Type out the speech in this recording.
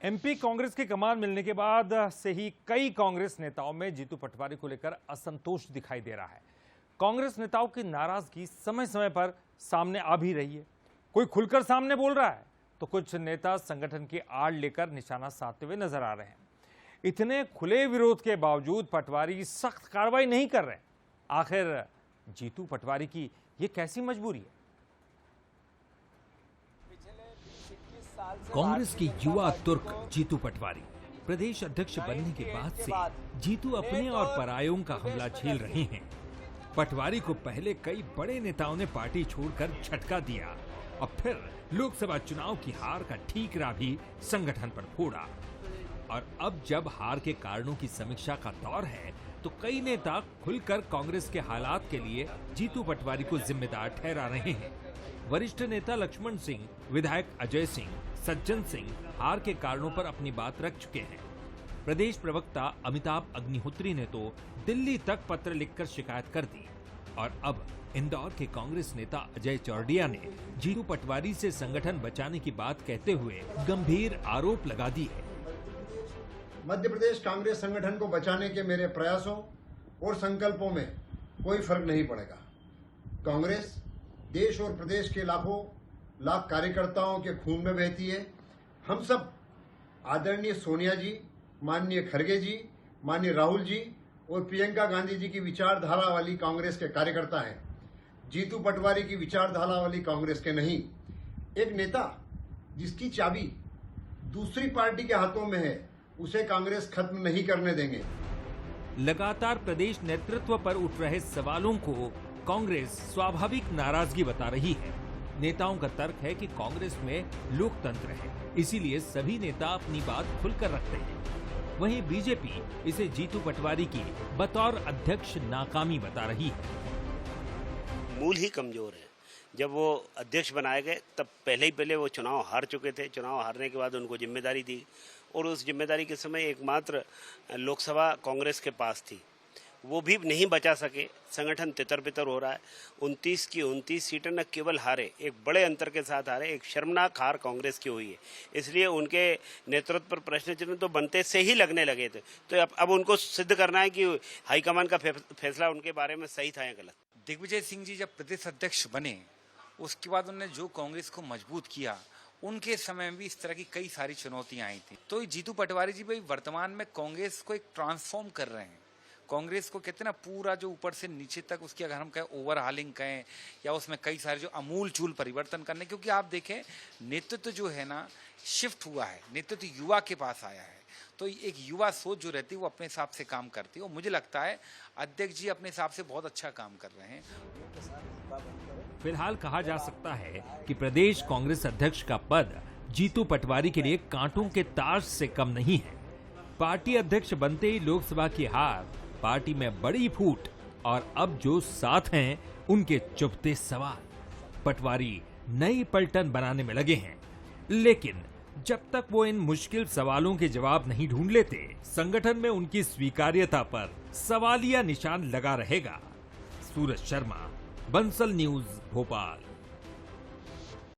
MP Congress की कमान मिलने के बाद से ही कई कांग्रेस नेताओं में जीतू पटवारी को लेकर असंतोष दिखाई दे रहा है। कांग्रेस नेताओं की नाराजगी समय समय पर सामने आ भी रही है। कोई खुलकर सामने बोल रहा है तो कुछ नेता संगठन की आड़ लेकर निशाना साधते हुए नजर आ रहे हैं। इतने खुले विरोध के बावजूद पटवारी सख्त कार्रवाई नहीं कर रहे। आखिर जीतू पटवारी की ये कैसी मजबूरी है? कांग्रेस के युवा तुर्क जीतू पटवारी प्रदेश अध्यक्ष बनने के बाद से जीतू अपने और परायों का हमला झेल रहे हैं। पटवारी को पहले कई बड़े नेताओं ने पार्टी छोड़कर झटका दिया और फिर लोकसभा चुनाव की हार का ठीकरा भी संगठन पर फोड़ा। और अब जब हार के कारणों की समीक्षा का दौर है तो कई नेता खुलकर कांग्रेस के हालात के लिए जीतू पटवारी को जिम्मेदार ठहरा रहे हैं। वरिष्ठ नेता लक्ष्मण सिंह, विधायक अजय सिंह, सज्जन सिंह हार के कारणों पर अपनी बात रख चुके हैं। प्रदेश प्रवक्ता अमिताभ अग्निहोत्री ने तो दिल्ली तक पत्र लिखकर शिकायत कर दी और अब इंदौर के कांग्रेस नेता अजय चौरडिया ने जीतू पटवारी से संगठन बचाने की बात कहते हुए गंभीर आरोप लगा दिए। मध्य प्रदेश कांग्रेस संगठन को बचाने के मेरे प्रयासों और संकल्पों में कोई फर्क नहीं पड़ेगा। कांग्रेस देश और प्रदेश के लाखों लाख कार्यकर्ताओं के खून में बहती है। हम सब आदरणीय सोनिया जी, माननीय खड़गे जी, माननीय राहुल जी और प्रियंका गांधी जी की विचारधारा वाली कांग्रेस के कार्यकर्ता हैं। जीतू पटवारी की विचारधारा वाली कांग्रेस के नहीं। एक नेता जिसकी चाबी दूसरी पार्टी के हाथों में है, उसे कांग्रेस खत्म नहीं करने देंगे। लगातार प्रदेश नेतृत्व पर उठ रहे सवालों को कांग्रेस स्वाभाविक नाराजगी बता रही है। नेताओं का तर्क है कि कांग्रेस में लोकतंत्र है, इसीलिए सभी नेता अपनी बात खुलकर रखते हैं। वहीं बीजेपी इसे जीतू पटवारी की बतौर अध्यक्ष नाकामी बता रही है। मूल ही कमजोर है। जब वो अध्यक्ष बनाए गए तब पहले वो चुनाव हार चुके थे। चुनाव हारने के बाद उनको जिम्मेदारी दी और उस जिम्मेदारी के समय एकमात्र लोकसभा कांग्रेस के पास थी, वो भी नहीं बचा सके। संगठन तितर बितर हो रहा है। 29 की 29 सीटें न केवल हारे, एक बड़े अंतर के साथ हारे। एक शर्मनाक हार कांग्रेस की हुई है। इसलिए उनके नेतृत्व पर प्रश्न चिन्ह तो बनते से ही लगने लगे थे। तो अब उनको सिद्ध करना है कि हाईकमान का फैसला उनके बारे में सही था या गलत। दिग्विजय सिंह जी जब प्रदेश अध्यक्ष बने, उसके बाद उन्होंने जो कांग्रेस को मजबूत किया, उनके समय में भी इस तरह की कई सारी चुनौतियां आई थी। तो जीतू पटवारी जी भाई वर्तमान में कांग्रेस को एक ट्रांसफॉर्म कर रहे हैं। कांग्रेस को कहते हैं ना, पूरा जो ऊपर से नीचे तक उसकी अगर हम कहें ओवरहालिंग कहें या उसमें कई सारे जो अमूल चूल परिवर्तन करने, क्योंकि आप देखें नेतृत्व जो है ना शिफ्ट हुआ है, नेतृत्व युवा के पास आया है। तो एक युवा सोच जो रहती है वो अपने हिसाब से काम करती है और मुझे लगता है अध्यक्ष जी अपने हिसाब से बहुत अच्छा काम कर रहे हैं। फिलहाल कहा जा सकता है कि प्रदेश कांग्रेस अध्यक्ष का पद जीतू पटवारी के लिए कांटों के ताश से कम नहीं है। पार्टी अध्यक्ष बनते ही लोकसभा की हार, पार्टी में बड़ी फूट और अब जो साथ हैं उनके चुभते सवाल। पटवारी नई पलटन बनाने में लगे हैं, लेकिन जब तक वो इन मुश्किल सवालों के जवाब नहीं ढूंढ लेते, संगठन में उनकी स्वीकार्यता पर सवालिया निशान लगा रहेगा। सूरज शर्मा, बंसल न्यूज, भोपाल।